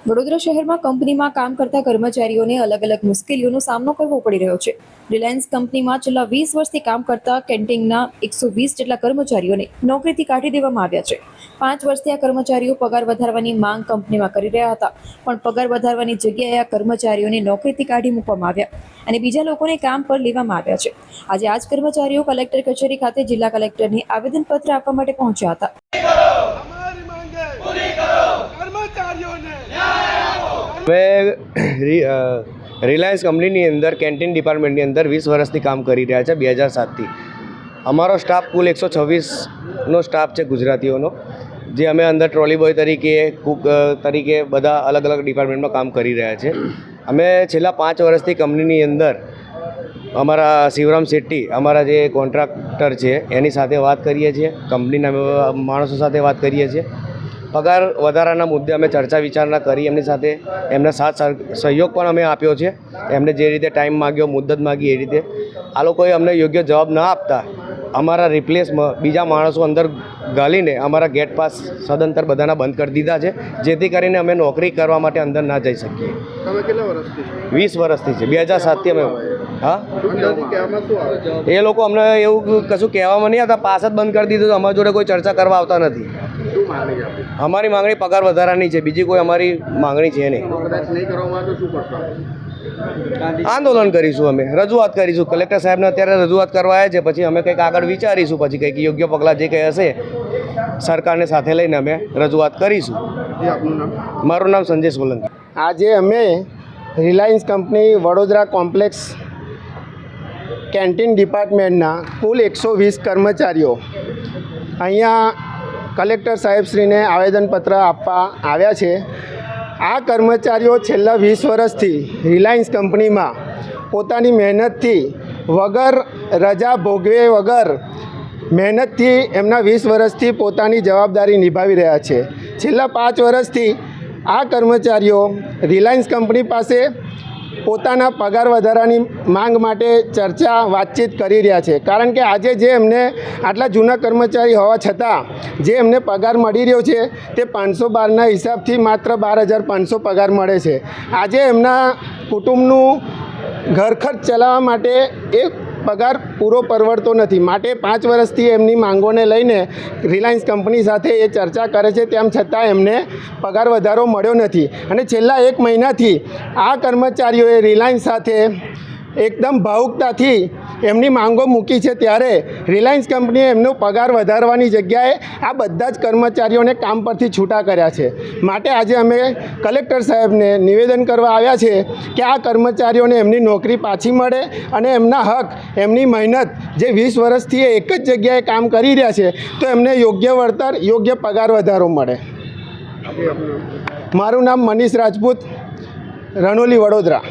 વડોદરા શહેરમાં કંપનીમાં કામ કરતા કર્મચારીઓને અલગ અલગ મુશ્કેલીઓનો સામનો કરવો પડી રહ્યો છે। રિલાયન્સ કંપનીમાં છેલ્લા 20 વર્ષથી કામ કરતા કેન્ટીનના 120 જેટલા કર્મચારીઓને નોકરીથી કાઢી દેવામાં આવ્યા છે। 5 વર્ષથી આ કર્મચારીઓ પગાર વધારવાની માંગ કંપનીમાં કરી રહ્યા હતા, પણ પગાર વધારવાની જગ્યાએ આ કર્મચારીઓને નોકરીથી કાઢી મૂકવામાં આવ્યા અને બીજા લોકોને કામ પર લેવામાં આવ્યા છે। આજે આ જ કર્મચારીઓ કલેક્ટર કચેરી ખાતે જિલ્લા કલેક્ટરને આવેદનપત્ર આપવા માટે પહોંચ્યા હતા। રિલાયન્સ કંપનીની અંદર કેન્ટીન ડિપાર્ટમેન્ટની અંદર 20 વર્ષથી કામ કરી રહ્યા છે। 2007થી અમારો સ્ટાફ કુલ 126નો સ્ટાફ છે ગુજરાતીઓનો, જે અમે અંદર ટ્રોલી બોય તરીકે, કુક તરીકે બધા અલગ અલગ ડિપાર્ટમેન્ટમાં કામ કરી રહ્યા છે। અમે છેલ્લા 5 વર્ષથી કંપનીની અંદર અમારા શિવરામ શેટ્ટી, અમારા જે કોન્ટ્રાક્ટર છે, એની સાથે વાત કરીએ છીએ, કંપનીના માણસો સાથે વાત કરીએ છીએ। પગાર વધારાના મુદ્દે અમે ચર્ચા વિચારણા કરી એમની સાથે, એમના સાથ સહયોગ પણ અમે આપ્યો છે। એમને જે રીતે ટાઈમ માગ્યો, મુદ્દત માગી, એ રીતે આ લોકોએ અમને યોગ્ય જવાબ ન આપતા અમારા રિપ્લેસમાં બીજા માણસો અંદર ગાલીને અમારા ગેટ પાસ સદંતર બધાના બંધ કરી દીધા છે, જેથી કરીને અમે નોકરી કરવા માટે અંદર ના જઈ શકીએ। તમે કેટલા વર્ષથી? 20 વર્ષથી છે, 2007થી અમે। હા, એ લોકો અમને એવું કશું કહેવામાં નહીં આવતા, પાસ જ બંધ કરી દીધું। અમારી જોડે કોઈ ચર્ચા કરવા આવતા નથી। અમારી માંગણી પગાર વધારાની છે, બીજી કોઈ અમારી માંગણી છે નહીં। આંદોલન કરીશું, અમે રજૂઆત કરીશું કલેક્ટર સાહેબને। અત્યારે રજૂઆત કરવા આવ્યા છે, પછી અમે કંઈક આગળ વિચારીશું, પછી કંઈક યોગ્ય પગલાં જે કંઈ હશે સરકારને સાથે લઈને અમે રજૂઆત કરીશું। મારું નામ સંજય સોલંકી। આજે અમે Reliance company Vadodara complex canteen ડિપાર્ટમેન્ટના કુલ 120 કર્મચારીઓ અહીંયા કલેક્ટર સાહેબશ્રીને આવેદનપત્ર આપવા આવ્યા છે। આ કર્મચારીઓ છેલ્લા 20 વર્ષથી રિલાયન્સ કંપનીમાં પોતાની મહેનતથી વગર રજા ભોગવે વગર મહેનતથી એમના 20 વર્ષથી પોતાની જવાબદારી નિભાવી રહ્યા છે। છેલ્લા 5 વર્ષથી આ કર્મચારીઓ રિલાયન્સ કંપની પાસે પોતાના પગાર વધારાની માંગ માટે ચર્ચા વાતચીત કરી રહ્યા છે, કારણ કે આજે જે એમને આટલા જૂના કર્મચારી હોવા છતાં જે એમને પગાર મળી રહ્યો છે તે 512ના હિસાબથી માત્ર 12,500 પગાર મળે છે। આજે એમના કુટુંબનું ઘરખર્ચ ચલાવવા માટે એ પગાર પૂરો પરવડતો નથી, માટે 5 વર્ષથી એમની માંગોને લઈને રિલાયન્સ કંપની સાથે એ ચર્ચા કરે છે, તેમ છતાં એમને પગાર વધારો મળ્યો નથી। અને છેલ્લા 1 મહિનાથી આ કર્મચારીઓએ રિલાયન્સ સાથે એકદમ ભાવુકતાથી એમની માંગો મૂકી છે, ત્યારે રિલાયન્સ કંપનીએ એમનો પગાર વધારવાની જગ્યાએ આ બધા જ કર્મચારીઓને કામ પરથી છૂટા કર્યા છે। માટે આજે અમે કલેક્ટર સાહેબને નિવેદન કરવા આવ્યા છે કે આ કર્મચારીઓને એમની નોકરી પાછી મળે અને એમના હક, એમની મહેનત જે 20 વર્ષથી એક જ જગ્યાએ કામ કરી રહ્યા છે, તો એમને યોગ્ય વળતર, યોગ્ય પગાર વધારો મળે। મારું નામ મનીષ રાજપૂત, રણોલી, વડોદરા।